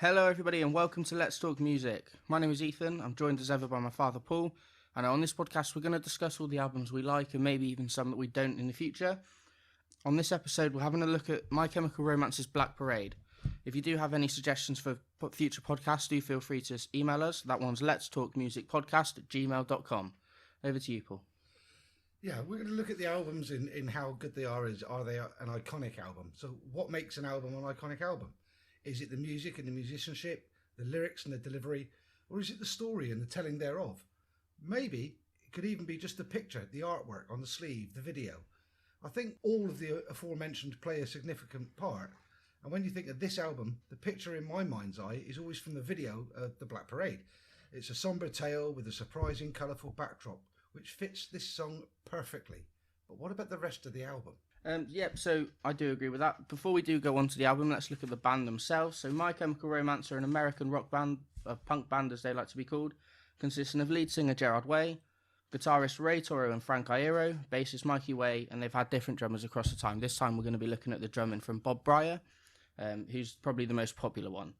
Hello, everybody, and welcome to Let's Talk Music. My name is Ethan. I'm joined as ever by my father, Paul. And on this podcast, we're going to discuss all the albums we like and maybe even some that we don't in the future. On this episode, we're having a look at My Chemical Romance's Black Parade. If you do have any suggestions for future podcasts, do feel free to email us. That one's letstalkmusicpodcast@gmail.com. Over to you, Paul. Yeah, we're going to look at the albums in how good they are. Are they an iconic album? So what makes an album an iconic album? Is it the music and the musicianship, the lyrics and the delivery, or is it the story and the telling thereof? Maybe it could even be just the picture, the artwork on the sleeve, the video. I think all of the aforementioned play a significant part. And when you think of this album, the picture in my mind's eye is always from the video of The Black Parade. It's a sombre tale with a surprising, colourful backdrop, which fits this song perfectly. But what about the rest of the album? So I do agree with that. Before we do go on to the album, let's look at the band themselves. So My Chemical Romance are an American rock band, a punk band as they like to be called, consisting of lead singer Gerard Way, guitarist Ray Toro and Frank Iero, bassist Mikey Way, and they've had different drummers across the time. This time we're going to be looking at the drumming from Bob Breyer, who's probably the most popular one.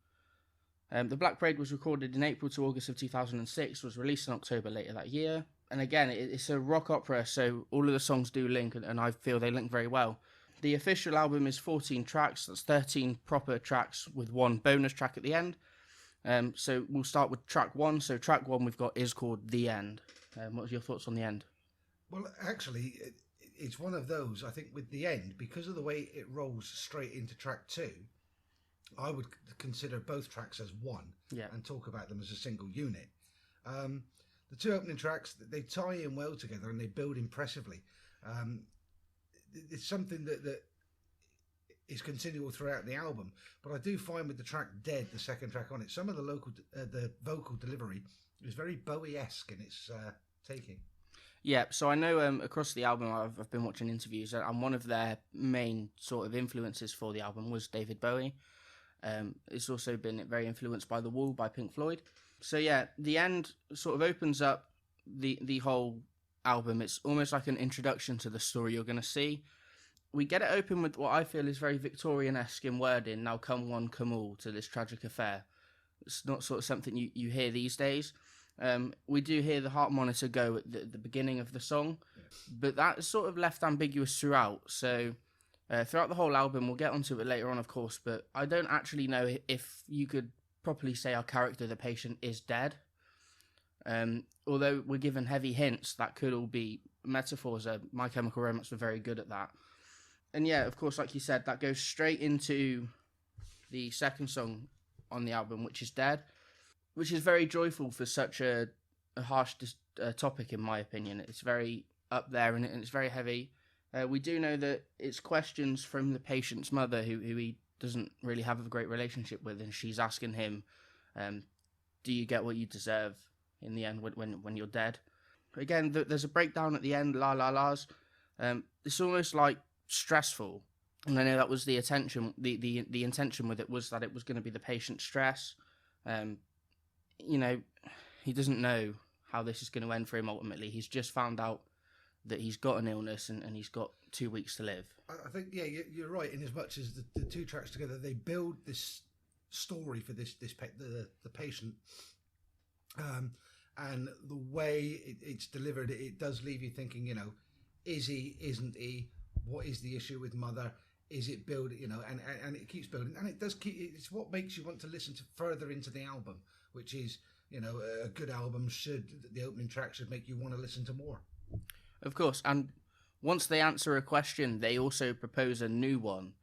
The Black Parade was recorded in April to August of 2006, was released in October later that year. And again, it's a rock opera, so all of the songs do link, and I feel they link very well. The official album is 14 tracks, that's 13 proper tracks with one bonus track at the end. So we'll start with track one. So track one we've got is called The End. What are your thoughts on The End? Well, actually, it's one of those, I think, with The End, because of the way it rolls straight into track two, I would consider both tracks as one and talk about them as a single unit. The two opening tracks, they tie in well together and they build impressively. It's something that is continual throughout the album, but I do find with the track Dead, the second track on it, some of the vocal delivery is very Bowie-esque in its taking. Yeah, so I know across the album I've been watching interviews, and one of their main sort of influences for the album was David Bowie. It's also been very influenced by The Wall by Pink Floyd. So yeah, The End sort of opens up the whole album. It's almost like an introduction to the story you're going to see. We get it open with what I feel is very Victorian-esque in wording, now come one, come all, to this tragic affair. It's not sort of something you hear these days. We do hear the heart monitor go at the beginning of the song, but that is sort of left ambiguous throughout. So throughout the whole album, we'll get onto it later on, of course, but I don't actually know if you could properly say our character, the patient, is dead. Although we're given heavy hints, that could all be metaphors. My Chemical Romance were very good at that. And yeah, of course, like you said, that goes straight into the second song on the album, which is Dead, which is very joyful for such a harsh topic, in my opinion. It's very up there and it's very heavy. We do know that it's questions from the patient's mother, who he doesn't really have a great relationship with, and she's asking him, do you get what you deserve in the end when you're dead? Again, there's a breakdown at the end, la la la's. It's almost like stressful, and I know that was the intention. The intention with it was that it was going to be the patient's stress. He doesn't know how this is going to end for him ultimately. He's just found out that he's got an illness and he's got 2 weeks to live. I think, yeah, you're right. In as much as the two tracks together, they build this story for the patient, and the way it's delivered, it does leave you thinking, is he, isn't he? What is the issue with mother? Is it building, and it keeps building, and it does keep. It's what makes you want to listen to further into the album, which is, a good album the opening track should make you want to listen to more. Of course, and once they answer a question, they also propose a new one.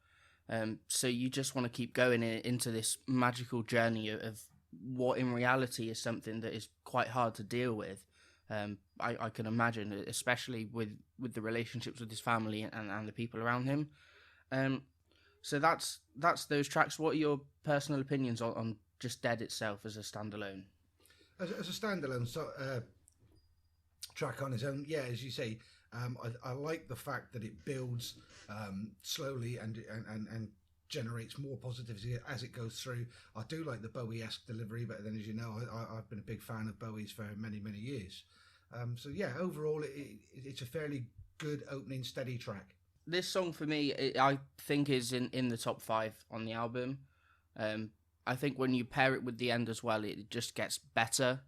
So you just want to keep going into this magical journey of what in reality is something that is quite hard to deal with. I can imagine, especially with the relationships with his family and the people around him. So that's those tracks. What are your personal opinions on just Dead itself as a standalone? As a standalone track on its own, yeah, as you say, I like the fact that it builds slowly and generates more positivity as it goes through. I do like the Bowie-esque delivery, but then, as you know, I've been a big fan of Bowie's for many, many years. So yeah, overall, it's a fairly good opening, steady track. This song for me, I think is in the top 5 on the album. I think when you pair it with the end as well, it just gets better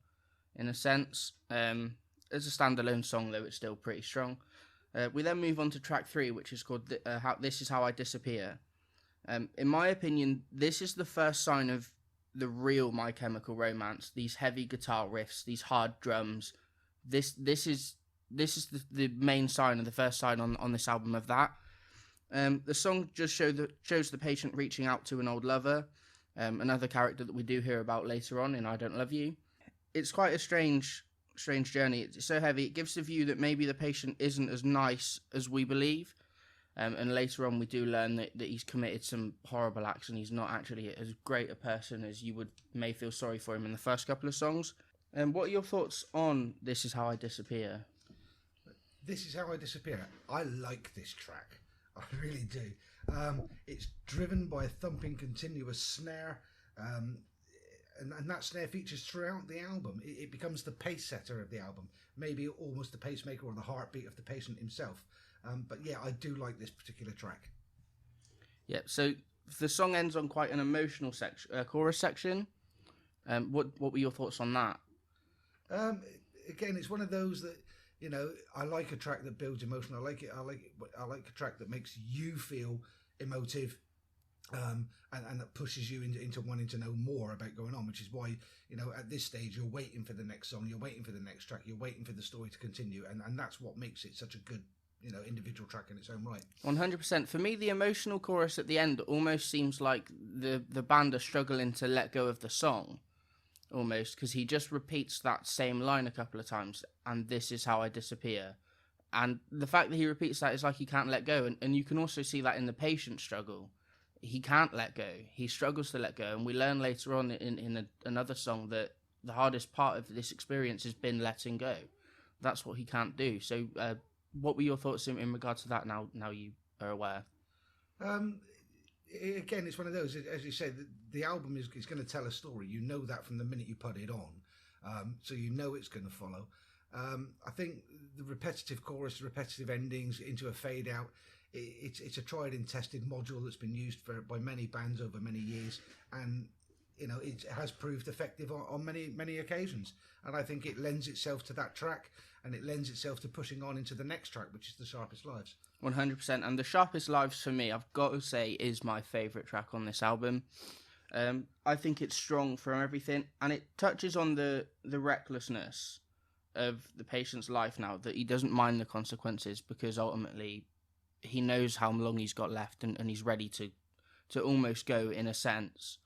in a sense. As a standalone song, though, it's still pretty strong. We then move on to track 3, which is called This Is How I Disappear. In my opinion, this is the first sign of the real My Chemical Romance. These heavy guitar riffs, these hard drums. This is the main sign, and the first sign on this album of that. The song just shows the patient reaching out to an old lover, another character that we do hear about later on in I Don't Love You. It's quite a strange journey. It's so heavy. It gives the view that maybe the patient isn't as nice as we believe. And later on we do learn that he's committed some horrible acts and he's not actually as great a person as you may feel sorry for him in the first couple of songs. What are your thoughts on This Is How I Disappear? This Is How I Disappear. I like this track. I really do. It's driven by a thumping continuous snare, and that snare features throughout the album. It becomes the pace setter of the album, maybe almost the pacemaker or the heartbeat of the patient himself. But yeah, I do like this particular track. Yeah, so the song ends on quite an emotional chorus section. What were your thoughts on that? Again, it's one of those that, you know, I like a track that builds emotion. I like a track that makes you feel emotive, and that pushes you into wanting to know more about going on, which is why, you know, at this stage you're waiting for the next song, you're waiting for the next track, you're waiting for the story to continue, and that's what makes it such a good, you know, individual track in its own right. 100%. For me, the emotional chorus at the end almost seems like the band are struggling to let go of the song, almost, because he just repeats that same line a couple of times, and this is how I disappear. And the fact that he repeats that is like he can't let go, and you can also see that in the patient struggle. He can't let go. He struggles to let go, and we learn later on in another song that the hardest part of this experience has been letting go. That's what he can't do. So what were your thoughts in regard to that now you are aware? Again, it's one of those, as you said, the album is going to tell a story. You know that from the minute you put it on, so you know it's going to follow. I think the repetitive chorus, repetitive endings into a fade out, it's a tried and tested module that's been used by many bands over many years, and you know it has proved effective on many occasions. And I think it lends itself to that track, and it lends itself to pushing on into the next track, which is The Sharpest Lives. 100%. And The Sharpest Lives, for me, I've got to say, is my favourite track on this album. I think it's strong from everything, and it touches on the recklessness of the patient's life now, that he doesn't mind the consequences because ultimately he knows how long he's got left, and he's ready to almost go, in a sense.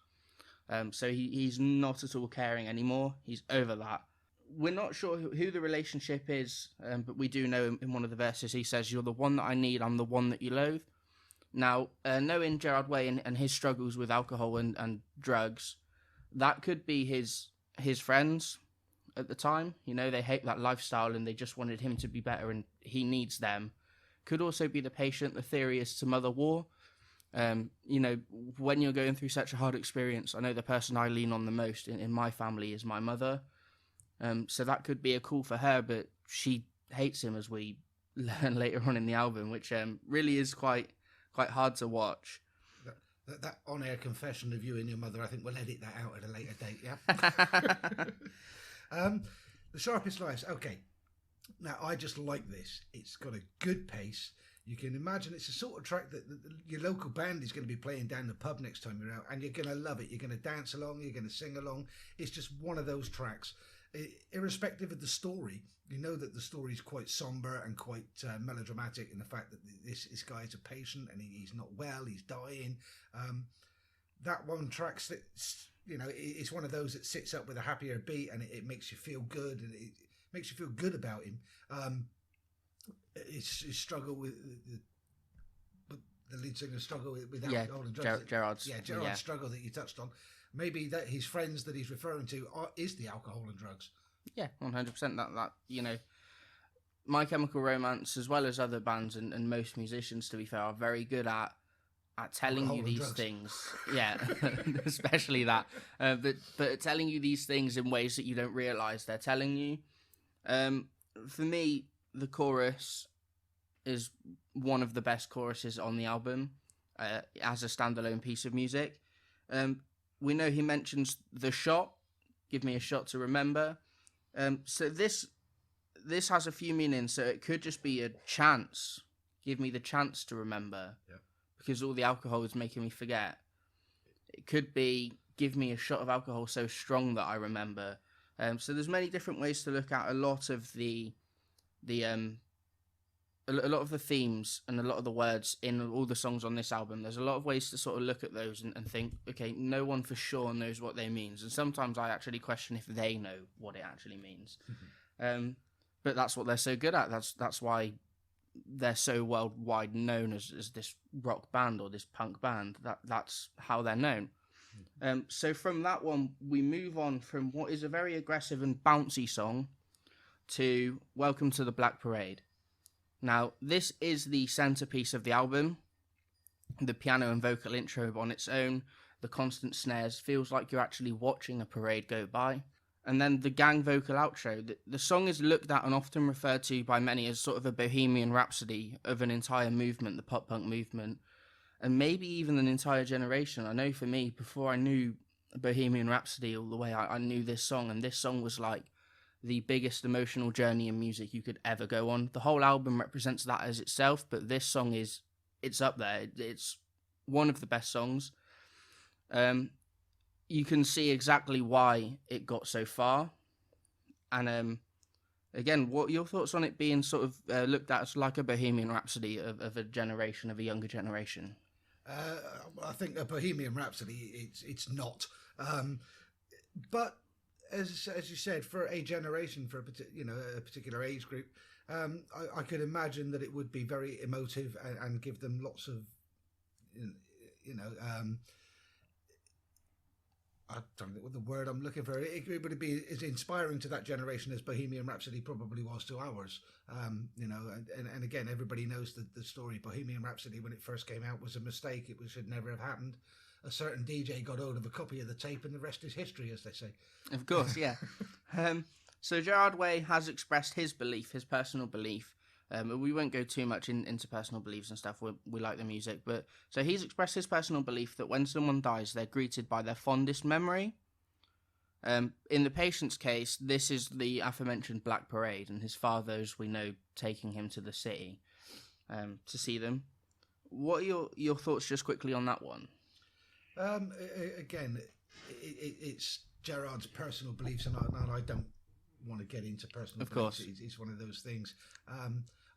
So he's not at all caring anymore. He's over that. We're not sure who the relationship is, but we do know in one of the verses he says, "You're the one that I need, I'm the one that you loathe." Now, knowing Gerard Way and his struggles with alcohol and drugs, that could be his friends at the time. You know, they hate that lifestyle and they just wanted him to be better and he needs them. Could also be the patient. The theory is some other war. You know, when you're going through such a hard experience, I know the person I lean on the most in my family is my mother. So that could be a call for her, but she hates him, as we learn later on in the album, which really is quite hard to watch. That on-air confession of you and your mother, I think we'll edit that out at a later date, yeah? The Sharpest Lives, okay. Now, I just like this. It's got a good pace. You can imagine it's the sort of track that your local band is going to be playing down the pub next time you're out, and you're going to love it. You're going to dance along, you're going to sing along. It's just one of those tracks. Irrespective of the story, you know that the story is quite somber and quite melodramatic in the fact that this guy is a patient and he's not well, he's dying. That one track, you know, it's one of those that sits up with a happier beat, and it makes you feel good, and it makes you feel good about him. His struggle with the lead singer struggle with alcohol and drugs. Gerard's struggle that you touched on. Maybe that his friends that he's referring to is the alcohol and drugs. Yeah, 100%. That you know, My Chemical Romance, as well as other bands and most musicians, to be fair, are very good at telling you these things. Yeah, especially that. But telling you these things in ways that you don't realise they're telling you. For me, the chorus is one of the best choruses on the album as a standalone piece of music. we know he mentions the shot, give me a shot to remember. So this has a few meanings. So it could just be a chance, give me the chance to remember, because all the alcohol is making me forget. It could be give me a shot of alcohol so strong that I remember. So there's many different ways to look at a lot of the a lot of the themes and a lot of the words in all the songs on this album. There's a lot of ways to sort of look at those and think, okay, no one for sure knows what they means. And sometimes I actually question if they know what it actually means. But that's what they're so good at. That's why they're so worldwide known as this rock band or this punk band. That's how they're known. So from that one, we move on from what is a very aggressive and bouncy song to Welcome to the Black Parade. Now, this is the centerpiece of the album. The piano and vocal intro on its own, the constant snares, feels like you're actually watching a parade go by. And then the gang vocal outro. The song is looked at and often referred to by many as sort of a Bohemian Rhapsody of an entire movement, the pop-punk movement, and maybe even an entire generation. I know for me, before I knew Bohemian Rhapsody all the way, I knew this song, and this song was like the biggest emotional journey in music you could ever go on. The whole album represents that as itself, but this song it's up there. It's one of the best songs. You can see exactly why it got so far. And again, what are your thoughts on it being sort of looked at as like a Bohemian Rhapsody of a generation, of a younger generation? I think a Bohemian Rhapsody, it's not. But as you said, for a generation, for a particular age group, I could imagine that it would be very emotive and give them lots of, I don't know what the word I'm looking for. It would be as inspiring to that generation as Bohemian Rhapsody probably was to ours. And again, everybody knows the story. Bohemian Rhapsody, when it first came out, was a mistake. It should never have happened. A certain DJ got hold of a copy of the tape, and the rest is history, as they say. Of course, yeah. So Gerard Way has expressed his belief, his personal belief. We won't go too much into personal beliefs and stuff. We like the music, but so he's expressed his personal belief that when someone dies, they're greeted by their fondest memory. In the patient's case, this is the aforementioned Black Parade, and his father's, we know, taking him to the city to see them. What are your thoughts just quickly on that one? Again, it's Gerard's personal beliefs, and I don't want to get into personal of beliefs. Course. It's one of those things.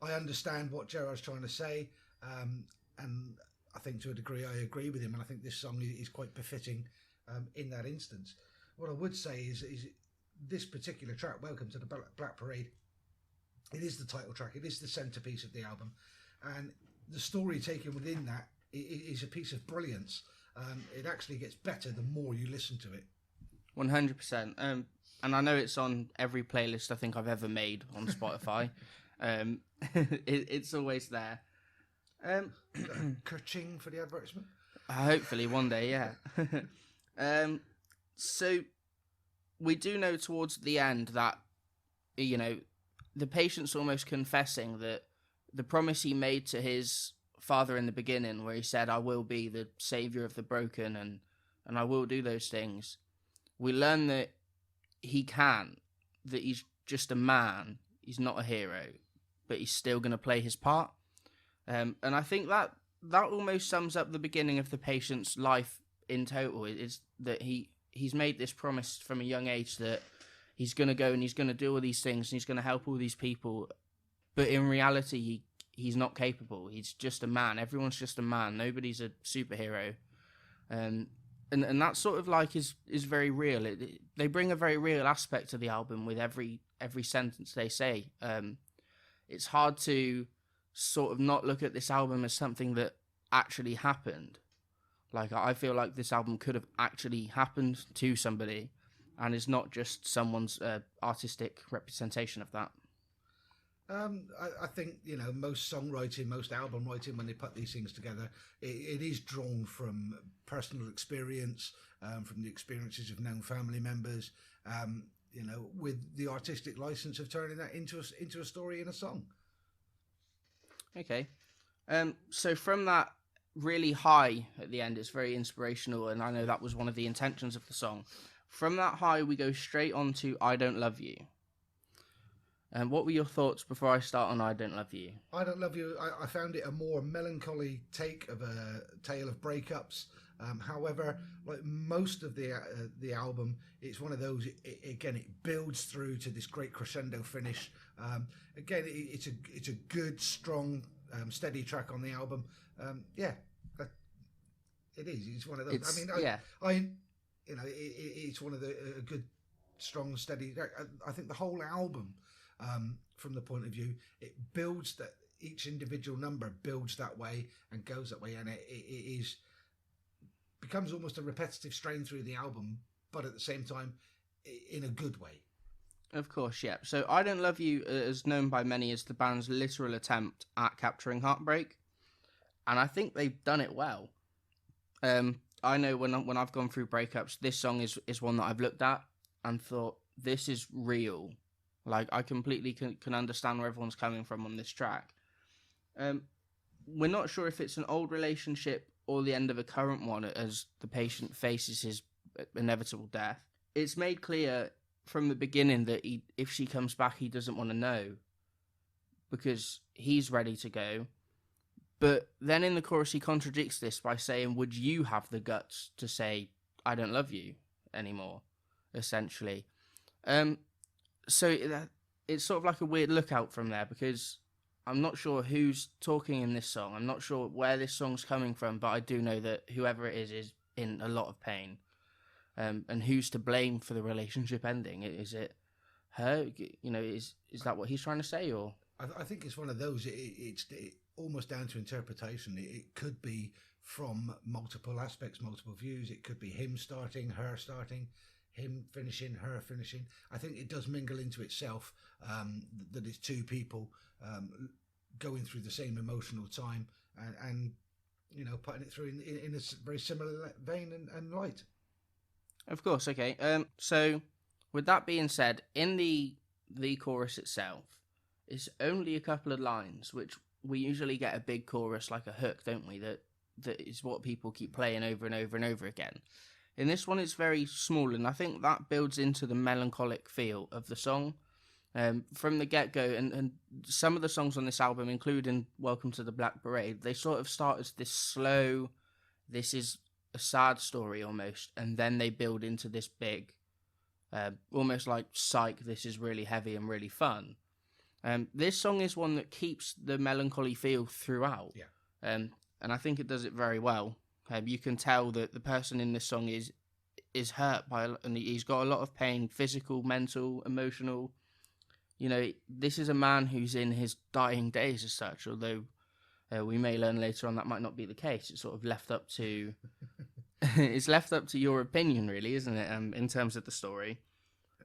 I understand what Gerard's trying to say, and I think to a degree I agree with him, and I think this song is quite befitting in that instance. What I would say is this particular track, Welcome to the Black Parade, it is the title track, it is the centerpiece of the album, and the story taken within that is a piece of brilliance. It actually gets better the more you listen to it. 100%. And I know it's on every playlist I think I've ever made on Spotify. It's always there. Kerching for the advertisement? Hopefully one day, yeah. So we do know towards the end that, the patient's almost confessing that the promise he made to his father in the beginning, where he said, I will be the saviour of the broken and I will do those things. We learn that he can, that he's just a man, he's not a hero, but he's still going to play his part. And I think that almost sums up the beginning of the patient's life in total, is that he's made this promise from a young age that he's going to go and he's going to do all these things and he's going to help all these people, but in reality he's not capable. He's just a man. Everyone's just a man. Nobody's a superhero. And that sort of like is very real. They bring a very real aspect to the album with every sentence they say. It's hard to sort of not look at this album as something that actually happened. Like, I feel like this album could have actually happened to somebody, and it's not just someone's artistic representation of that. I think, most songwriting, most album writing, when they put these things together, it is drawn from personal experience, from the experiences of known family members, with the artistic license of turning that into a story in a song. Okay. So from that really high at the end. It's very inspirational, and I know that was one of the intentions of the song. From that high, we go straight on to I Don't Love You. And what were your thoughts before I start on I Don't Love You? I Don't Love You, I found it a more melancholy take of a tale of breakups. However, like most of the album, it's one of those. It builds through to this great crescendo finish. It's a good, strong, steady track on the album. Yeah, it is. It's one of those. It's one of the a good, strong, steady. I think the whole album, from the point of view, it builds that each individual number builds that way and goes that way, and it becomes almost a repetitive strain through the album, but at the same time, in a good way. Of course, yeah. So I Don't Love You is known by many as the band's literal attempt at capturing heartbreak, and I think they've done it well. I know when I've gone through breakups, this song is one that I've looked at and thought, this is real. Like, I completely can understand where everyone's coming from on this track. We're not sure if it's an old relationship or the end of a current one as the patient faces his inevitable death. It's made clear from the beginning that if she comes back, he doesn't want to know because he's ready to go. But then in the chorus, he contradicts this by saying, would you have the guts to say, I don't love you anymore, essentially. So it's sort of like a weird lookout from there because I'm not sure who's talking in this song. I'm not sure where this song's coming from, but I do know that whoever it is in a lot of pain. And who's to blame for the relationship ending? Is it her? Is that what he's trying to say? Or I think it's one of those. It's almost down to interpretation. It could be from multiple aspects, multiple views. It could be him starting, her starting, him finishing, her finishing. I think it does mingle into itself, that it's two people going through the same emotional time and putting it through in a very similar vein and light. Of course, okay. So with that being said, in the chorus itself, it's only a couple of lines, which we usually get a big chorus like a hook, don't we? That is what people keep playing over and over and over again. In this one, it's very small, and I think that builds into the melancholic feel of the song from the get-go. And some of the songs on this album, including Welcome to the Black Parade, they sort of start as this slow, this is a sad story almost, and then they build into this big, almost like psych, this is really heavy and really fun. This song is one that keeps the melancholy feel throughout. Yeah. And I think it does it very well. You can tell that the person in this song is hurt and he's got a lot of pain, physical, mental, emotional. This is a man who's in his dying days as such, although we may learn later on that might not be the case. It's sort of left up to it's left up to your opinion, really, isn't it? In terms of the story,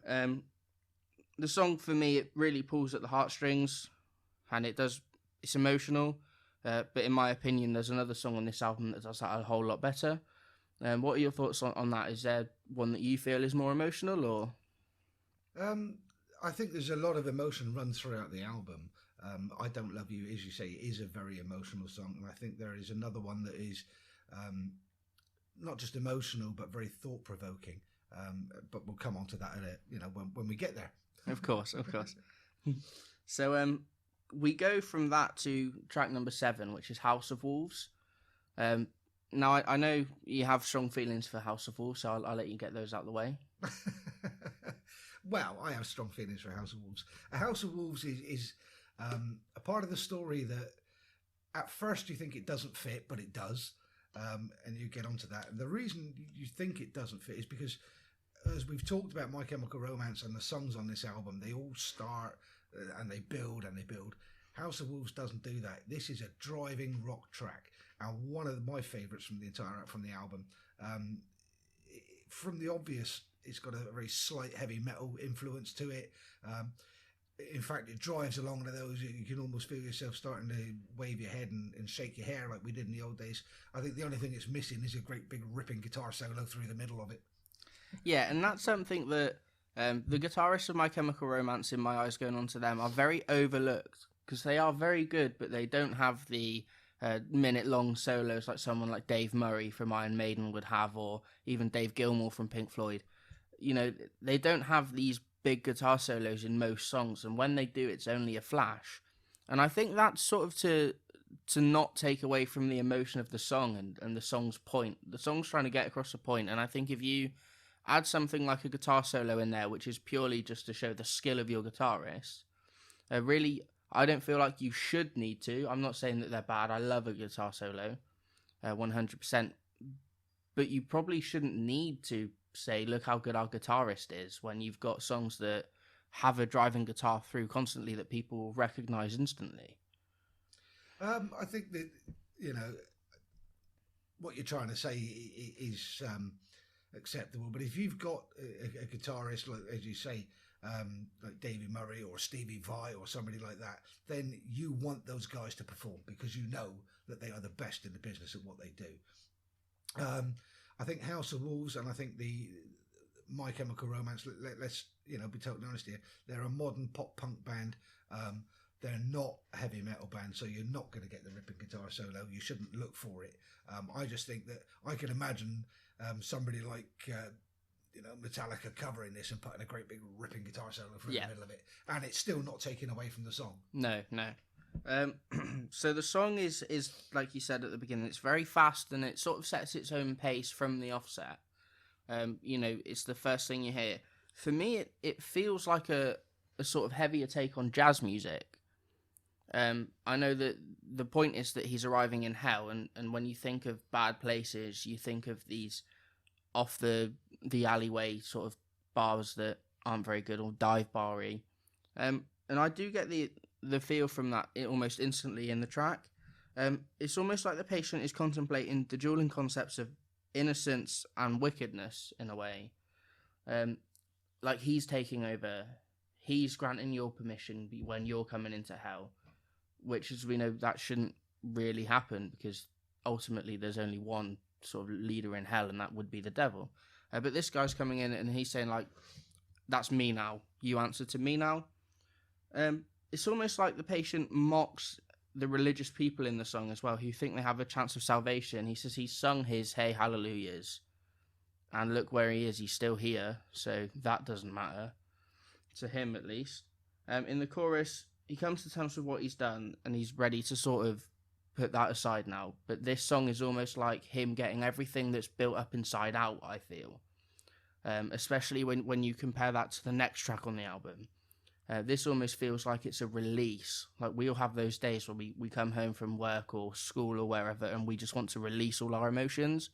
the song for me, it really pulls at the heartstrings, and it's emotional. But in my opinion, there's another song on this album that does that a whole lot better. What are your thoughts on that? Is there one that you feel is more emotional, or? I think there's a lot of emotion run throughout the album. I Don't Love You, as you say, is a very emotional song, and I think there is another one that is not just emotional but very thought-provoking. But we'll come on to that when we get there. Of course. So we go from that to track number 7, which is House of Wolves. Now, I know you have strong feelings for House of Wolves, so I'll let you get those out of the way. Well, I have strong feelings for House of Wolves. A House of Wolves is a part of the story that at first you think it doesn't fit, but it does. And you get onto that. And the reason you think it doesn't fit is because, as we've talked about My Chemical Romance and the songs on this album, they all start and they build and they build. House of Wolves doesn't do that. This is a driving rock track, and one of my favourites from the album. From the obvious, it's got a very slight heavy metal influence to it. In fact, it drives along to those. You can almost feel yourself starting to wave your head and shake your hair like we did in the old days. I think the only thing it's missing is a great big ripping guitar solo through the middle of it. Yeah, and that's something that the guitarists of My Chemical Romance, in my eyes, going on to them, are very overlooked because they are very good, but they don't have the minute-long solos like someone like Dave Murray from Iron Maiden would have, or even Dave Gilmour from Pink Floyd. You know, they don't have these big guitar solos in most songs, and when they do, it's only a flash. And I think that's sort of to not take away from the emotion of the song and the song's point. The song's trying to get across a point, and I think if you add something like a guitar solo in there, which is purely just to show the skill of your guitarist, really, I don't feel like you should need to. I'm not saying that they're bad. I love a guitar solo, 100%. But you probably shouldn't need to say, look how good our guitarist is, when you've got songs that have a driving guitar through constantly that people recognize instantly. I think that, you know, what you're trying to say is acceptable. But if you've got a guitarist, like, as you say, like Davey Murray or Stevie Vai or somebody like that, then you want those guys to perform because you know that they are the best in the business at what they do. I think House of Wolves and I think the My Chemical Romance, let's be totally honest here, they're a modern pop punk band. They're not a heavy metal band, so you're not going to get the ripping guitar solo. You shouldn't look for it. I just think that I can imagine somebody like Metallica covering this and putting a great big ripping guitar solo through the middle of it, and it's still not taking away from the song. No. So the song is like you said at the beginning, it's very fast and it sort of sets its own pace from the offset. It's the first thing you hear. For me, it feels like a sort of heavier take on jazz music. I know that the point is that he's arriving in hell, and when you think of Bad Places, you think of these off the alleyway sort of bars that aren't very good, or dive bar-y. And I do get the feel from that almost instantly in the track. It's almost like the patient is contemplating the dueling concepts of innocence and wickedness in a way. Like he's taking over, he's granting your permission when you're coming into hell, which, as we know, that shouldn't really happen because ultimately there's only one sort of leader in hell, and that would be the devil. But this guy's coming in and he's saying, like, that's me now. You answer to me now. It's almost like the patient mocks the religious people in the song as well, who think they have a chance of salvation. He says he's sung his Hey Hallelujahs, and look where he is. He's still here, so that doesn't matter. To him, at least. In the chorus, he comes to terms with what he's done, and he's ready to sort of put that aside now. But this song is almost like him getting everything that's built up inside out, I feel. Especially when you compare that to the next track on the album. This almost feels like it's a release. Like we all have those days where we come home from work or school or wherever, and we just want to release all our emotions.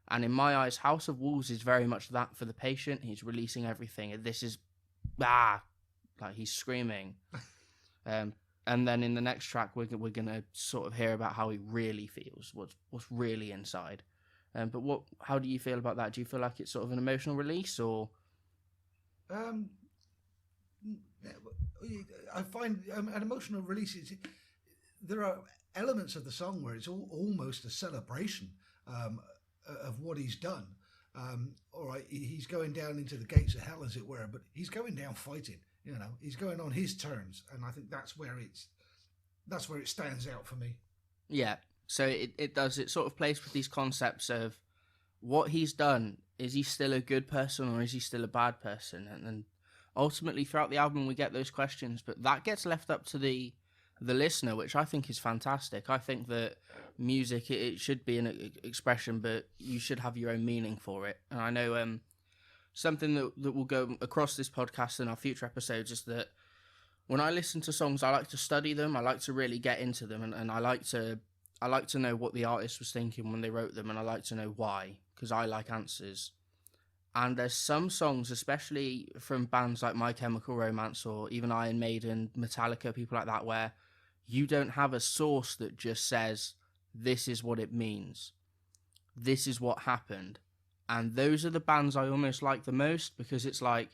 And in my eyes, House of Wolves is very much that for the patient. He's releasing everything. And this is, like he's screaming. And then in the next track, we're going to sort of hear about how he really feels, what's really inside. But how do you feel about that? Do you feel like it's sort of an emotional release, or? I find an emotional release. There are elements of the song where it's almost a celebration of what he's done. All right, he's going down into the gates of hell, as it were, but he's going down fighting. He's going on his terms, and I think that's where it stands out for me. Yeah. So it does. It sort of plays with these concepts of what he's done. Is he still a good person, or is he still a bad person? And ultimately, throughout the album, we get those questions, but that gets left up to the listener, which I think is fantastic. I think that music, it should be an expression, but you should have your own meaning for it. And I know something that will go across this podcast and our future episodes is that when I listen to songs, I like to study them. I like to really get into them, and I like to know what the artist was thinking when they wrote them, and I like to know why, because I like answers. And there's some songs, especially from bands like My Chemical Romance or even Iron Maiden, Metallica, people like that, where you don't have a source that just says, this is what it means. This is what happened. And those are the bands I almost like the most, because it's like,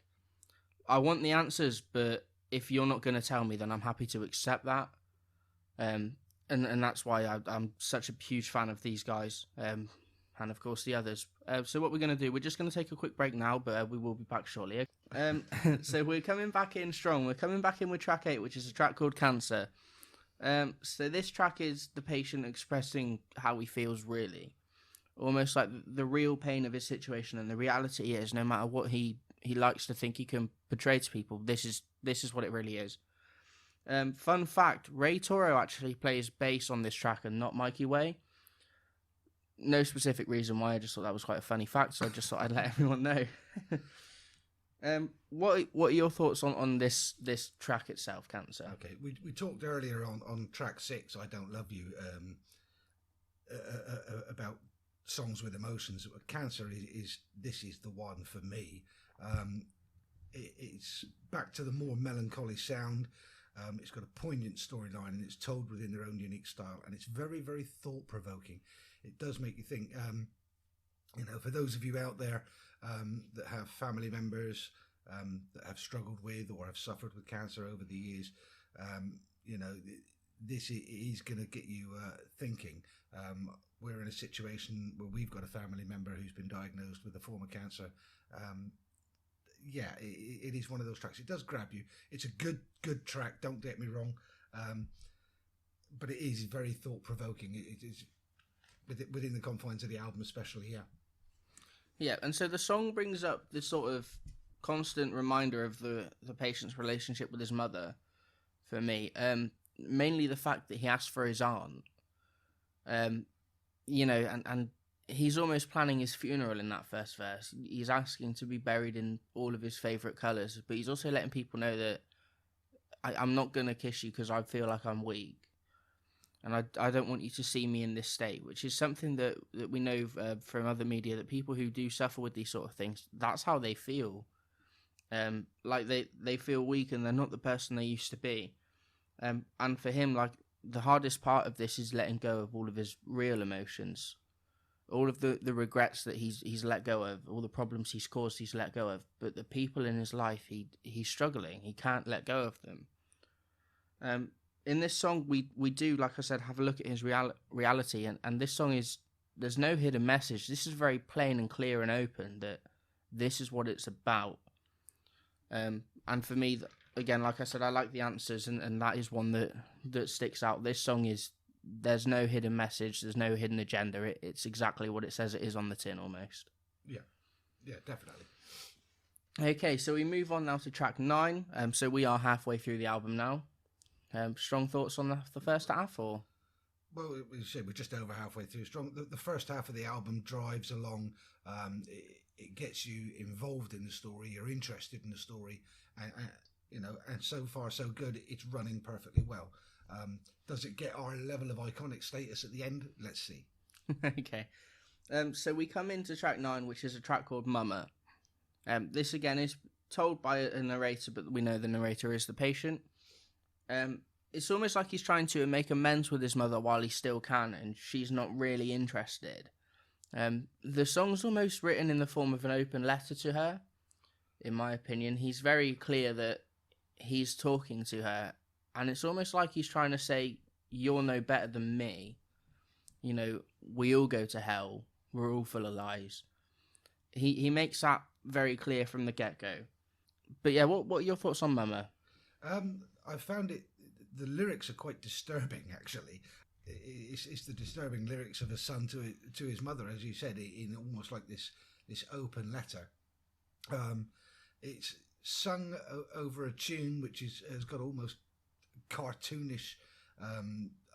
I want the answers, but if you're not going to tell me, then I'm happy to accept that. And that's why I'm such a huge fan of these guys. And of course the others. So what we're going to do, we're just going to take a quick break now, but we will be back shortly. So we're coming back in strong. We're coming back in with track 8, which is a track called Cancer. So this track is the patient expressing how he feels really, almost like the real pain of his situation, and the reality is no matter what he likes to think he can portray to people, this is what it really is. Fun fact: Ray Toro actually plays bass on this track and not Mikey Way. No specific reason why. I just thought that was quite a funny fact, so I just thought I'd let everyone know. What are your thoughts on this track itself, Cancer? Okay, we talked earlier on track 6, I Don't Love You, about songs with emotions. Cancer is the one for me. It's back to the more melancholy sound. It's got a poignant storyline, and it's told within their own unique style, and it's very, very thought-provoking. It does make you think. For those of you out there that have family members that have struggled with or have suffered with cancer over the years, this is going to get you thinking. We're in a situation where we've got a family member who's been diagnosed with a form of cancer. It is one of those tracks. It does grab you. It's a good track, don't get me wrong, but it is very thought-provoking. It is within the confines of the album especially. Yeah, and so the song brings up this sort of constant reminder of the patient's relationship with his mother, for me. Mainly the fact that he asked for his aunt. And he's almost planning his funeral in that first verse. He's asking to be buried in all of his favourite colours, but he's also letting people know that I'm not going to kiss you because I feel like I'm weak. And I don't want you to see me in this state, which is something that we know from other media, that people who do suffer with these sort of things, that's how they feel. Like they feel weak and they're not the person they used to be. And for him, like, the hardest part of this is letting go of all of his real emotions. All of the regrets that he's let go of, all the problems he's caused, he's let go of. But the people in his life, he's struggling. He can't let go of them. In this song, we do, like I said, have a look at his reality. And this song there's no hidden message. This is very plain and clear and open, that this is what it's about. And for me, again, like I said, I like the answers, and that is one that sticks out. This song there's no hidden message, there's no hidden agenda. It's exactly what it says it is on the tin, almost. Yeah, definitely. Okay, so we move on now to track 9. So we are halfway through the album now. Strong thoughts on the first half, or? Well, we're just over halfway through. Strong. The first half of the album drives along. It gets you involved in the story. You're interested in the story, and so far so good. It's running perfectly well. Does it get our level of iconic status at the end? Let's see. Okay. So we come into track 9, which is a track called Mama. This again is told by a narrator, but we know the narrator is the patient. It's almost like he's trying to make amends with his mother while he still can, and she's not really interested. The song's almost written in the form of an open letter to her, in my opinion. He's very clear that he's talking to her, and it's almost like he's trying to say, you're no better than me. We all go to hell. We're all full of lies. He makes that very clear from the get-go. But yeah, what are your thoughts on Mama? I found the lyrics are quite disturbing, actually. It's the disturbing lyrics of a son to his mother, as you said, in almost like this open letter. It's sung over a tune which has got almost cartoonish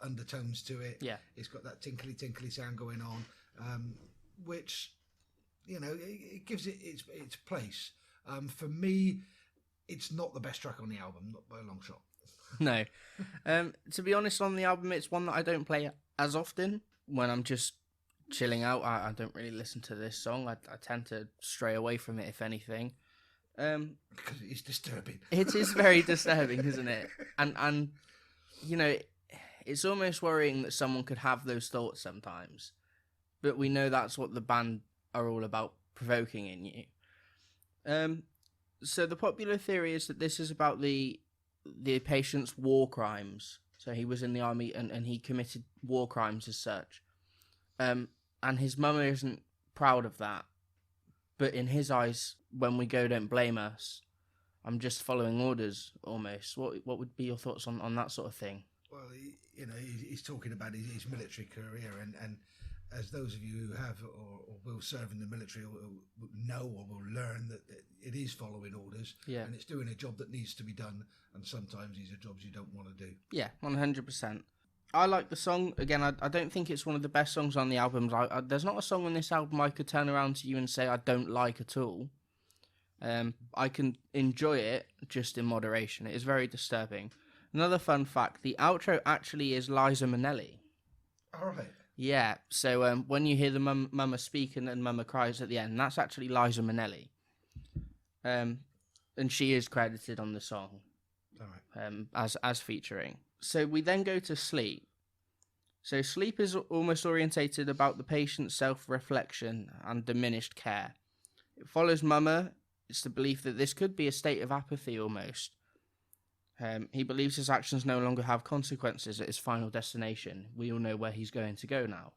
undertones to it. Yeah. It's got that tinkly sound going on, which, it gives it its place. For me, it's not the best track on the album, not by a long shot. No. To be honest, on the album, it's one that I don't play as often. When I'm just chilling out, I don't really listen to this song. I tend to stray away from it, if anything. Because it's disturbing. It is very disturbing, isn't it? And it's almost worrying that someone could have those thoughts sometimes. But we know that's what the band are all about, provoking in you. So the popular theory is that this is about the patient's war crimes. So he was in the army and he committed war crimes as such. And his mum isn't proud of that. But in his eyes, when we go, don't blame us. I'm just following orders, almost. What would be your thoughts on that sort of thing? Well, he's talking about his military career, and as those of you who have or will serve in the military or know or will learn that it is following orders, and it's doing a job that needs to be done, and sometimes these are jobs you don't want to do. Yeah, 100%. I like the song. Again, I don't think it's one of the best songs on the album. There's not a song on this album I could turn around to you and say I don't like at all. I can enjoy it, just in moderation. It is very disturbing. Another fun fact, the outro actually is Liza Minnelli. All right. Yeah, so when you hear the Mama speak and Mama cries at the end, that's actually Liza Minnelli. And she is credited on the song. All right. As featuring. So we then go to Sleep. So Sleep is almost orientated about the patient's self-reflection and diminished care. It follows Mama. It's the belief that this could be a state of apathy almost. He believes his actions no longer have consequences at his final destination. We all know where he's going to go now.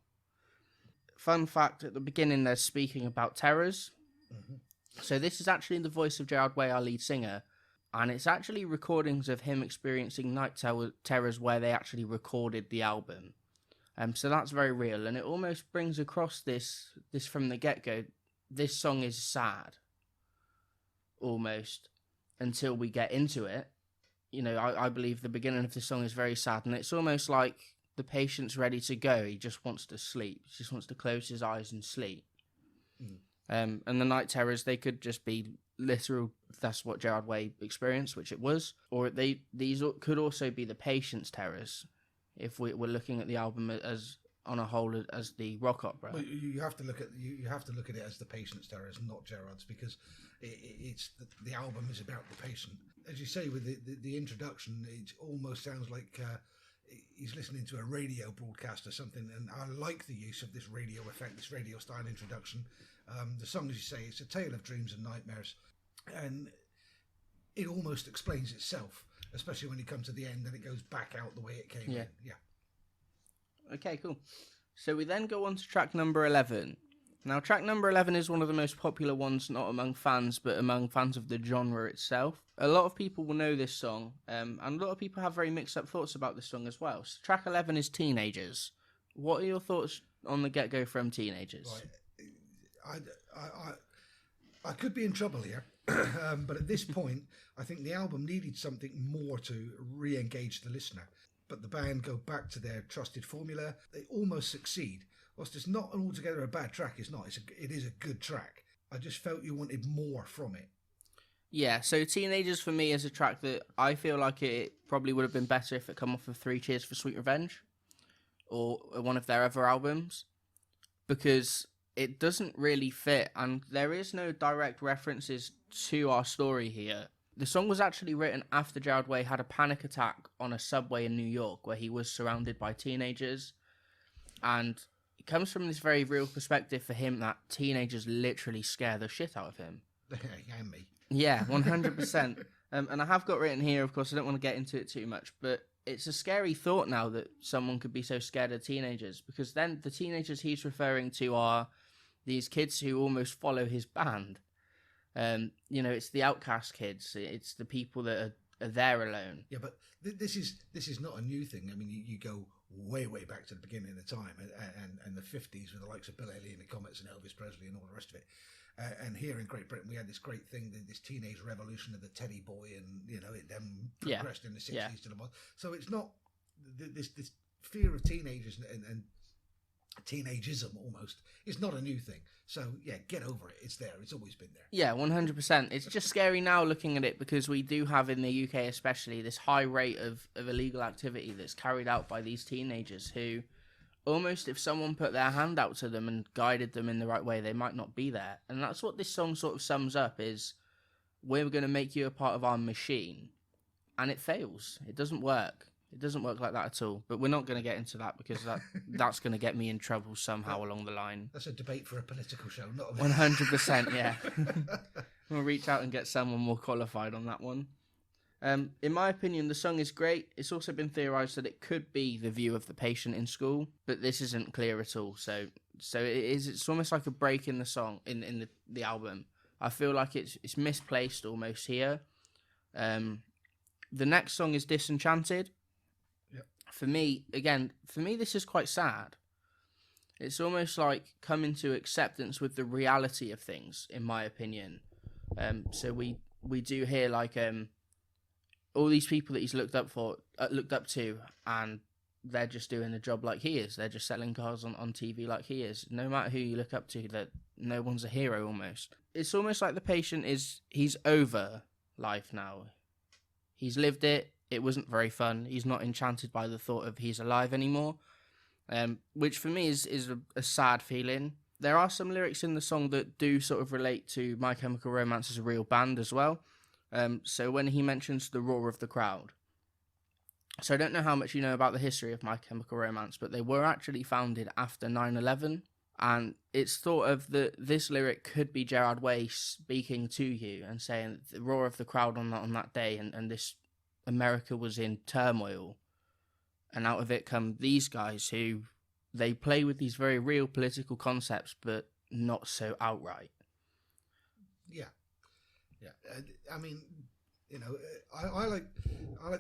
Fun fact, at the beginning they're speaking about terrors. Mm-hmm. So this is actually the voice of Gerard Way, our lead singer, and it's actually recordings of him experiencing night terrors where they actually recorded the album. So that's very real, and it almost brings across this from the get-go. This song is sad, almost, until we get into it. I believe the beginning of the song is very sad, and it's almost like the patient's ready to go. He just wants to sleep. He just wants to close his eyes and sleep. Mm. And the night terrors, they could just be literal. That's what Gerard Way experienced, which it was. Or these could also be the patient's terrors, if we're looking at the album as on a whole as the rock opera. Well, you have to look at it as the patient's terrors, not Gerard's, because it's the album is about the patient. As you say, with the introduction, it almost sounds like he's listening to a radio broadcast or something, and I like the use of this radio effect, this radio style introduction. The song, as you say, it's a tale of dreams and nightmares, and it almost explains itself, especially when you come to the end and it goes back out the way it came in. Yeah. Okay, cool. So we then go on to track number 11. Now, track number 11 is one of the most popular ones, not among fans, but among fans of the genre itself. A lot of people will know this song, and a lot of people have very mixed up thoughts about this song as well. So track 11 is Teenagers. What are your thoughts on the get-go from Teenagers? Right. I could be in trouble here, but at this point, I think the album needed something more to re-engage the listener. But the band go back to their trusted formula. They almost succeed. Whilst it's not altogether a bad track, it's not. It is a good track. I just felt you wanted more from it. Yeah, so Teenagers for me is a track that I feel like it probably would have been better if it come off of 3 Cheers for Sweet Revenge or one of their other albums, because it doesn't really fit, and there is no direct references to our story here. The song was actually written after Gerard Way had a panic attack on a subway in New York where he was surrounded by teenagers, and it comes from this very real perspective for him that teenagers literally scare the shit out of him. And me. Yeah, 100%. And I have got written here, of course, I don't want to get into it too much, but it's a scary thought now that someone could be so scared of teenagers, because then the teenagers he's referring to are these kids who almost follow his band. It's the outcast kids. It's the people that are there alone. Yeah, but this is not a new thing. I mean, you go way back to the beginning of the time and the 50s with the likes of Bill Haley and the Comets and Elvis Presley and all the rest of it. And here in Great Britain, we had this great thing, this teenage revolution of the Teddy Boy, and it then progressed in the 60s to the mod. So it's not this fear of teenagers and teenageism almost is not a new thing. So yeah, get over it. It's there. It's always been there. Yeah, 100%. It's just scary now looking at it, because we do have in the UK especially this high rate of illegal activity that's carried out by these teenagers who almost, if someone put their hand out to them and guided them in the right way, they might not be there. And that's what this song sort of sums up, is we're going to make you a part of our machine. And it fails. It doesn't work. It doesn't work like that at all. But we're not going to get into that, because that's going to get me in trouble somehow along the line. That's a debate for a political show, not a 100%, yeah. We'll reach out and get someone more qualified on that one. In my opinion, the song is great. It's also been theorised that it could be the view of the patient in school, but this isn't clear at all. So it's almost like a break in the song, in the album. I feel like it's misplaced almost here. The next song is Disenchanted. for me, this is quite sad. It's almost like coming to acceptance with the reality of things, in my opinion. So we do hear like all these people that he's looked up to, and they're just doing the job like he is. They're just selling cars on TV like he is. No matter who you look up to, that no one's a hero almost. It's almost like the patient he's over life now. He's lived it. It wasn't very fun. He's not enchanted by the thought of he's alive anymore, which for me is a sad feeling. There are some lyrics in the song that do sort of relate to My Chemical Romance as a real band as well. So when he mentions the roar of the crowd. So I don't know how much you know about the history of My Chemical Romance, but they were actually founded after 9/11. And it's thought of that this lyric could be Gerard Way speaking to you and saying the roar of the crowd on that day, and this America was in turmoil. And out of it come these guys who they play with these very real political concepts, but not so outright. Yeah. I mean, I like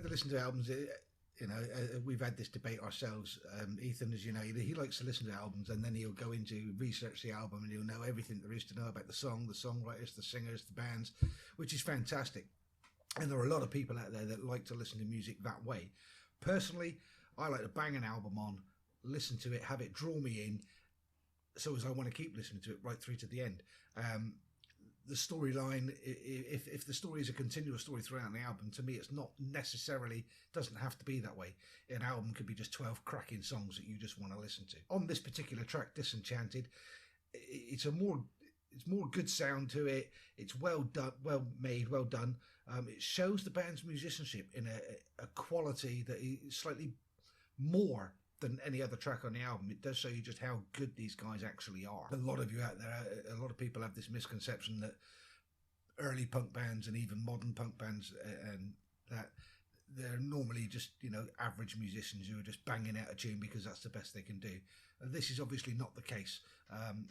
to listen to albums. We've had this debate ourselves. Ethan, as you know, he likes to listen to albums, and then he'll go into research the album, and he'll know everything there is to know about the song, the songwriters, the singers, the bands, which is fantastic. And there are a lot of people out there that like to listen to music that way. Personally, I like to bang an album on, listen to it, have it draw me in, so as I want to keep listening to it right through to the end. The storyline, if the story is a continuous story throughout the album, to me it's not necessarily, doesn't have to be that way. An album could be just 12 cracking songs that you just want to listen to. On this particular track, Disenchanted, it's more good sound to it. It's well done, well made, well done. It shows the band's musicianship in a quality that is slightly more than any other track on the album. It does show you just how good these guys actually are. A lot of you out there, a lot of people have this misconception that early punk bands and even modern punk bands, and that they're normally just, average musicians who are just banging out a tune because that's the best they can do. This is obviously not the case.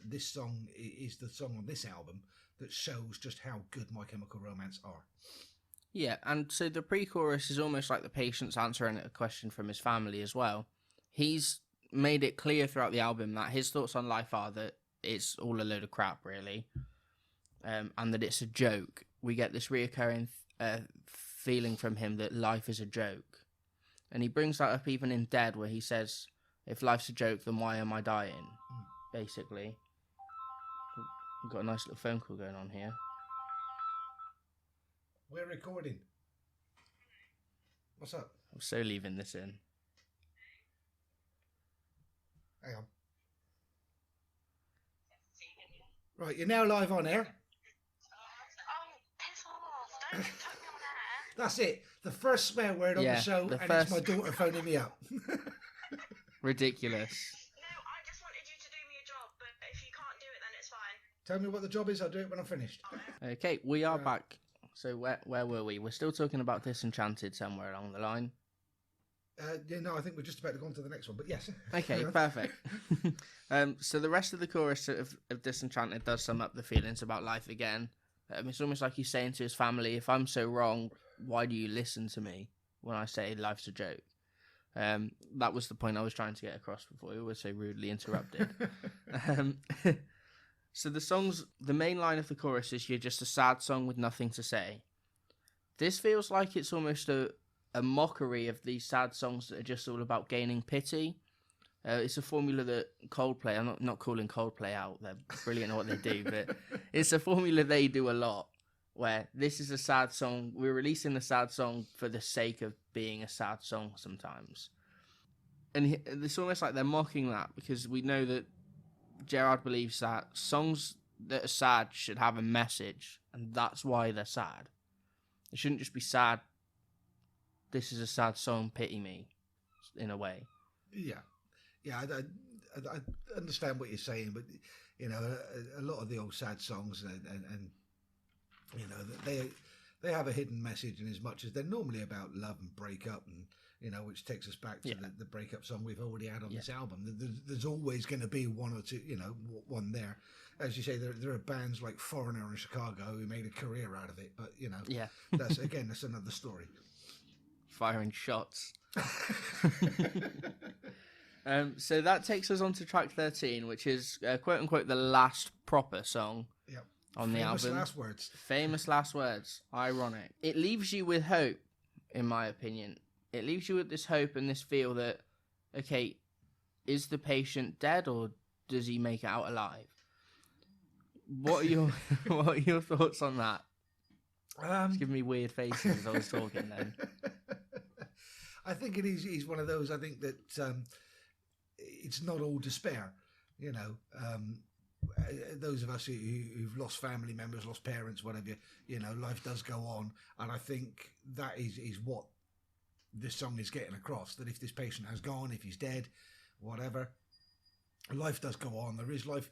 This song is the song on this album that shows just how good My Chemical Romance are. Yeah, and so the pre-chorus is almost like the patient's answering a question from his family as well. He's made it clear throughout the album that his thoughts on life are that it's all a load of crap, really, and that it's a joke. We get this reoccurring feeling from him that life is a joke. And he brings that up even in Dead, where he says, if life's a joke, then why am I dying? Basically. We've got a nice little phone call going on here. We're recording. What's up? I'm so leaving this in. Hang on. Right, you're now live on air. Oh, piss off. Don't me on air. That's it. The first swear word on the show, it's my daughter phoning me up. Ridiculous. No, I just wanted you to do me a job, but if you can't do it, then it's fine. Tell me what the job is, I'll do it when I'm finished. Okay, we are back. So where were we? We're still talking about Disenchanted somewhere along the line. I think we're just about to go on to the next one, but yes. Okay, perfect. So the rest of the chorus of Disenchanted does sum up the feelings about life again. It's almost like he's saying to his family, if I'm so wrong, why do you listen to me when I say life's a joke? That was the point I was trying to get across before we were so rudely interrupted. So the main line of the chorus is, you're just a sad song with nothing to say. This feels like it's almost a mockery of these sad songs that are just all about gaining pity. It's a formula that Coldplay, I'm not calling Coldplay out, they're brilliant at what they do, but it's a formula they do a lot, where this is a sad song, we're releasing a sad song for the sake of being a sad song sometimes. And it's almost like they're mocking that, because we know that Gerard believes that songs that are sad should have a message, and that's why they're sad. It shouldn't just be sad, this is a sad song, pity me, in a way. Yeah, I understand what you're saying, but a lot of the old sad songs, and they have a hidden message, in as much as they're normally about love and breakup, and which takes us back to the breakup song we've already had on this album. There's always going to be one or two, one there. As you say, there are bands like Foreigner in Chicago who made a career out of it, but that's another story. Firing shots. So that takes us on to track 13, which is quote unquote the last proper song Yep. on the Famous album. last words. Famous last words. Ironic. It leaves you with hope, in my opinion. It leaves you with this hope and this feel that, okay, is the patient dead or does he make it out alive? What are your what are your thoughts on that? It's giving me weird faces as I was talking then. I think he's one of those. I think that it's not all despair. You know, those of us who've lost family members, lost parents, whatever. You know, life does go on, and I think that is what this song is getting across. That if this patient has gone, if he's dead, whatever, life does go on. There is life.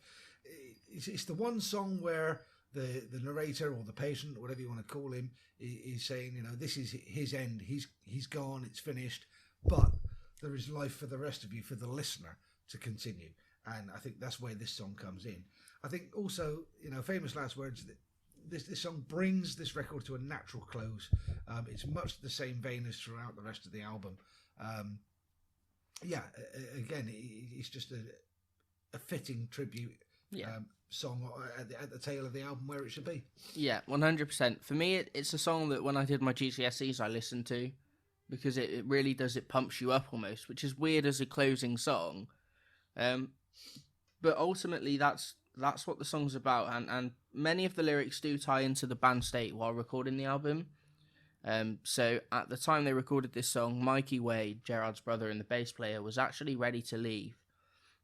It's the one song where the narrator or the patient, whatever you want to call him, is saying, you know, this is his end. He's gone. It's finished. But there is life for the rest of you, for the listener to continue. And I think that's where this song comes in. I think also, you know, famous last words. This song brings this record to a natural close. It's much the same vein as throughout the rest of the album. Again, it's just a fitting tribute. Song at the tail of the album where it should be. Yeah, 100%. For me, it's a song that when I did my GCSEs, I listened to because it really does, it pumps you up almost, which is weird as a closing song. But ultimately, that's what the song's about, and many of the lyrics do tie into the band state while recording the album. So at the time they recorded this song, Mikey Wade, Gerard's brother and the bass player, was actually ready to leave.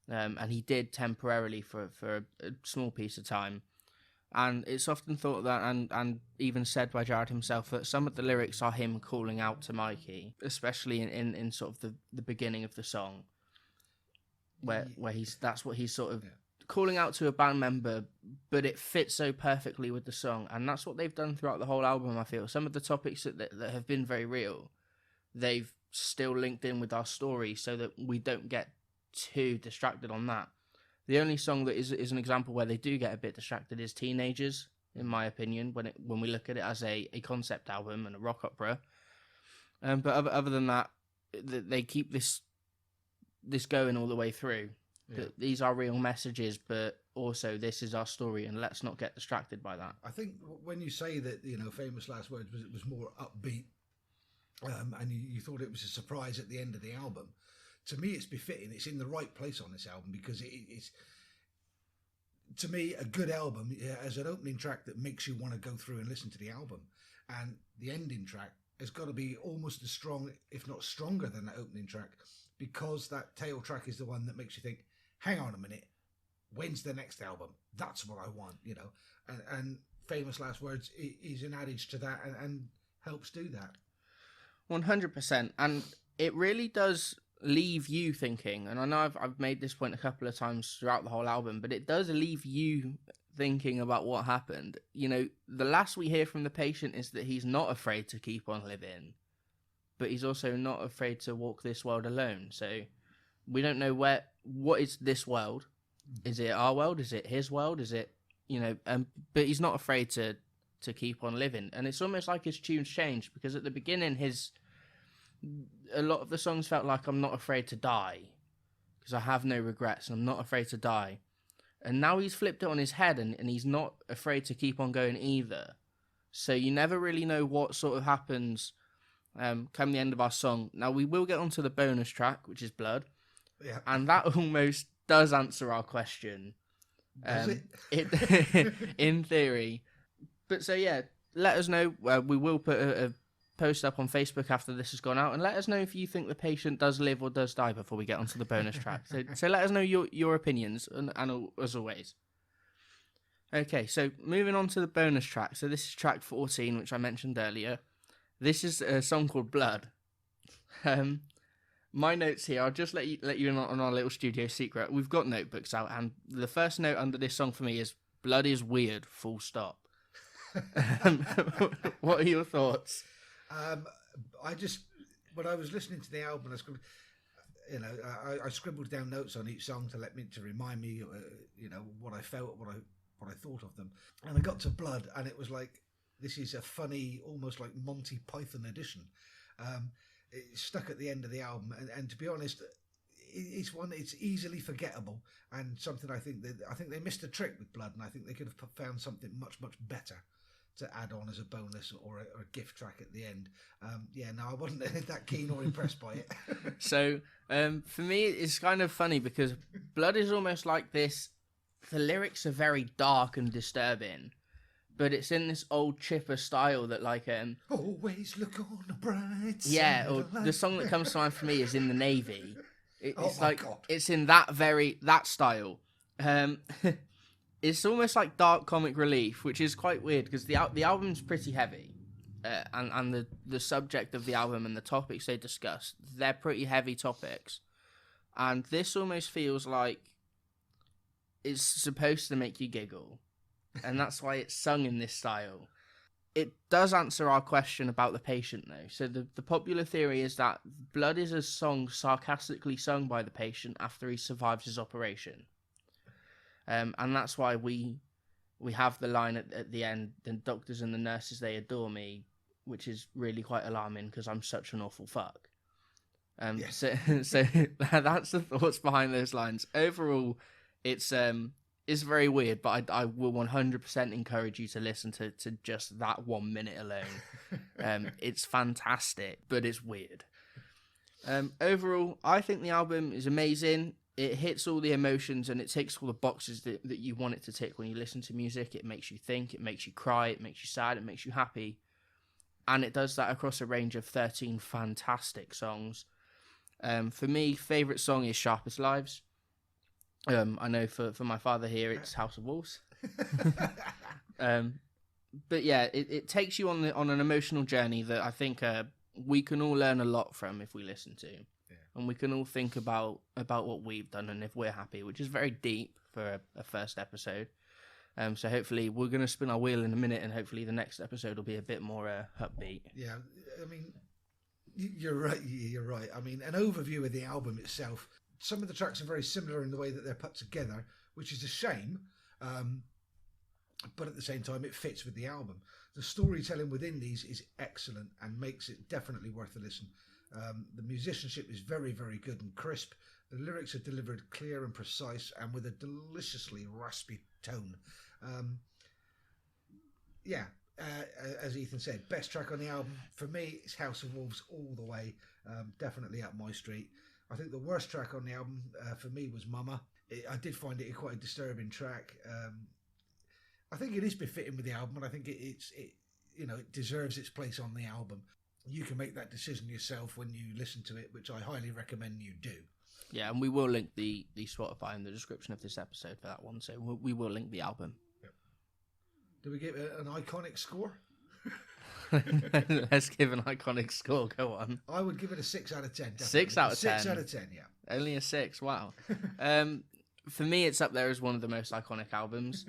And he did temporarily for a small piece of time. And it's often thought that, and even said by Jared himself, that some of the lyrics are him calling out to Mikey, especially in sort of the beginning of the song, where that's what he's sort of calling out to a band member, but it fits so perfectly with the song. And that's what they've done throughout the whole album, I feel. Some of the topics that have been very real, they've still linked in with our story so that we don't get too distracted on that. The only song that is an example where they do get a bit distracted is Teenagers, in my opinion, when we look at it as a concept album and a rock opera. But other than that, they keep this going all the way through. Yeah. These are real messages, but also this is our story, and let's not get distracted by that. I think when you say that, you know, famous last words was more upbeat, and you thought it was a surprise at the end of the album. To me, it's befitting. It's in the right place on this album because it's, to me, a good album as an opening track that makes you want to go through and listen to the album. And the ending track has got to be almost as strong, if not stronger than the opening track, because that tail track is the one that makes you think, hang on a minute, when's the next album? That's what I want, you know. And famous last words is an adage to that and helps do that. 100%. And it really does leave you thinking, and I know I've made this point a couple of times throughout the whole album, but it does leave you thinking about what happened. You know, the last we hear from the patient is that he's not afraid to keep on living, but he's also not afraid to walk this world alone. So we don't know what is this world. Is it our world? Is it his world? Is it, you know, but he's not afraid to keep on living. And it's almost like his tunes changed, because at the beginning a lot of the songs felt like I'm not afraid to die because I have no regrets and I'm not afraid to die. And now he's flipped it on his head and he's not afraid to keep on going either. So you never really know what sort of happens come the end of our song. Now we will get onto the bonus track, which is Blood. Yeah. And that almost does answer our question. Does it? In theory. But so yeah, let us know. We will put a post up on Facebook after this has gone out, and let us know if you think the patient does live or does die before we get onto the bonus track. So let us know your opinions, and as always. Okay, so moving on to the bonus track. So this is track 14, which I mentioned earlier. This is a song called Blood. My notes here, I'll just let you in on our little studio secret. We've got notebooks out, and the first note under this song for me is "Blood is weird." Full stop. What are your thoughts? When I was listening to the album, I scribbled down notes on each song to remind me, you know, what I felt, what I thought of them. And I got to Blood, and it was like, this is a funny, almost like Monty Python edition. it's stuck at the end of the album, and to be honest, it's easily forgettable, and something I think they missed a trick with Blood, and I think they could have found something much better to add on as a bonus or a gift track at the end. I wasn't that keen or impressed by it. So for me, it's kind of funny because Blood is almost like this. The lyrics are very dark and disturbing, but it's in this old chipper style that always look on the bright side. Yeah, or the song that comes to mind for me is In the Navy. It's my God. It's in that style. It's almost like dark comic relief, which is quite weird because the album's pretty heavy, and the subject of the album and the topics they discuss, they're pretty heavy topics, and this almost feels like it's supposed to make you giggle, and that's why it's sung in this style. It does answer our question about the patient, though. So the popular theory is that Blood is a song sarcastically sung by the patient after he survives his operation. And that's why we have the line at the end, the doctors and the nurses, they adore me, which is really quite alarming because I'm such an awful fuck. Yes. So that's the thoughts behind those lines. Overall, it's very weird, but I will 100% encourage you to listen to just that 1 minute alone. It's fantastic, but it's weird. Overall, I think the album is amazing. It hits all the emotions and it ticks all the boxes that you want it to tick when you listen to music. It makes you think, it makes you cry, it makes you sad, it makes you happy. And it does that across a range of 13 fantastic songs. For me, favourite song is Sharpest Lives. I know for my father here, it's House of Wolves. But yeah, it takes you on an emotional journey that I think we can all learn a lot from if we listen to. And we can all think about what we've done and if we're happy, which is very deep for a first episode. So hopefully we're going to spin our wheel in a minute, and hopefully the next episode will be a bit more upbeat. Yeah, I mean, you're right. You're right. I mean, an overview of the album itself. Some of the tracks are very similar in the way that they're put together, which is a shame. But at the same time, it fits with the album. The storytelling within these is excellent and makes it definitely worth a listen. The musicianship is very, very good and crisp. The lyrics are delivered clear and precise and with a deliciously raspy tone. As Ethan said, best track on the album for me is House of Wolves all the way. Definitely up my street. I think the worst track on the album for me was Mama. I did find it quite a disturbing track. I think it is befitting with the album, and I think it deserves its place on the album. You can make that decision yourself when you listen to it, which I highly recommend you do. Yeah, and we will link the Spotify in the description of this episode for that one, so we will link the album. Yep. Do we give it an iconic score? Let's give an iconic score, go on. I would give it a 6 out of 10. Definitely. 6 out of 10? 6 out of 10, yeah. Only a 6, wow. For me, it's up there as one of the most iconic albums,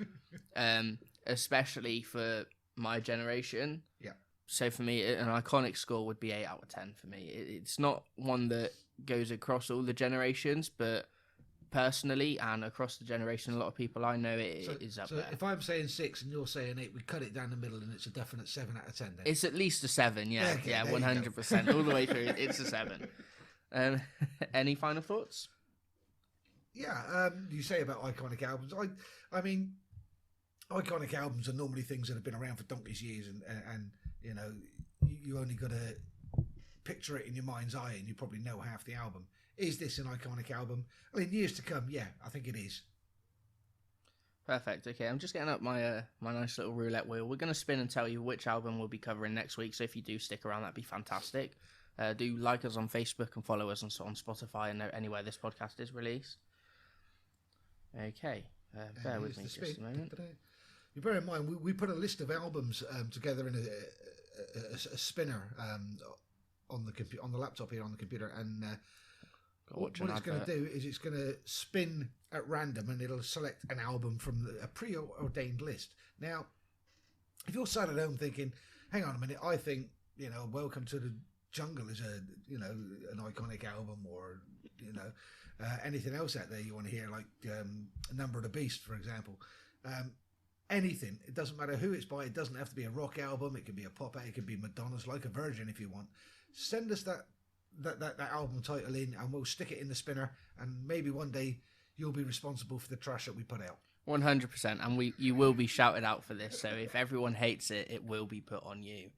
especially for my generation. Yeah. So for me, an iconic score would be 8 out of 10 for me. It's not one that goes across all the generations, but personally and across the generation, a lot of people I know it is up there. So if I'm saying 6 and you're saying 8, we cut it down the middle and it's a definite 7 out of 10 then? It's at least a 7, yeah. Okay, yeah, 100%. All the way through, it's a 7. Any final thoughts? Yeah, you say about iconic albums. I mean, iconic albums are normally things that have been around for donkey's years, and you know, you only got to picture it in your mind's eye, and you probably know half the album. Is this an iconic album? Well, in years to come, yeah, I think it is. Perfect. Okay, I'm just getting up my my nice little roulette wheel. We're going to spin and tell you which album we'll be covering next week. So if you do stick around, that'd be fantastic. Do like us on Facebook and follow us on Spotify and anywhere this podcast is released. Okay, bear with me just a moment. You bear in mind, we put a list of albums together in a spinner on the laptop here on the computer, and what it's going to do is it's going to spin at random, and it'll select an album from a preordained list. Now, if you're sat at home thinking, "Hang on a minute, I think Welcome to the Jungle is an iconic album," or anything else out there you want to hear, like Number of the Beast, for example. Anything. It doesn't matter who it's by. It doesn't have to be a rock album. It can be a pop out. It can be Madonna's Like a Virgin if you want. Send us that that album title in, and we'll stick it in the spinner, and maybe one day you'll be responsible for the trash that we put out. 100%, and you will be shouted out for this. So if everyone hates it, it will be put on you.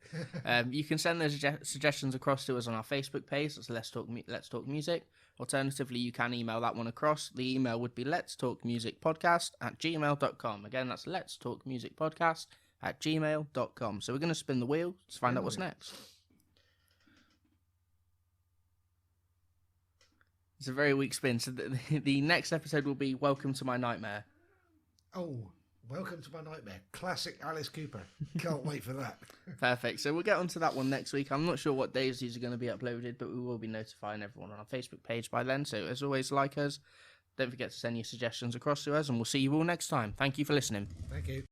You can send those suggestions across to us on our Facebook page. That's Let's Talk Music. Alternatively, you can email that one across. The email would be letstalkmusicpodcast@gmail.com. Again, that's letstalkmusicpodcast@gmail.com. So we're going to spin the wheel to find out what's next. It's a very weak spin. So the next episode will be Welcome to My Nightmare. Oh, Welcome to My Nightmare. Classic Alice Cooper. Can't wait for that. Perfect. So we'll get onto that one next week. I'm not sure what days these are going to be uploaded, but we will be notifying everyone on our Facebook page by then. So as always, like us. Don't forget to send your suggestions across to us, and we'll see you all next time. Thank you for listening. Thank you.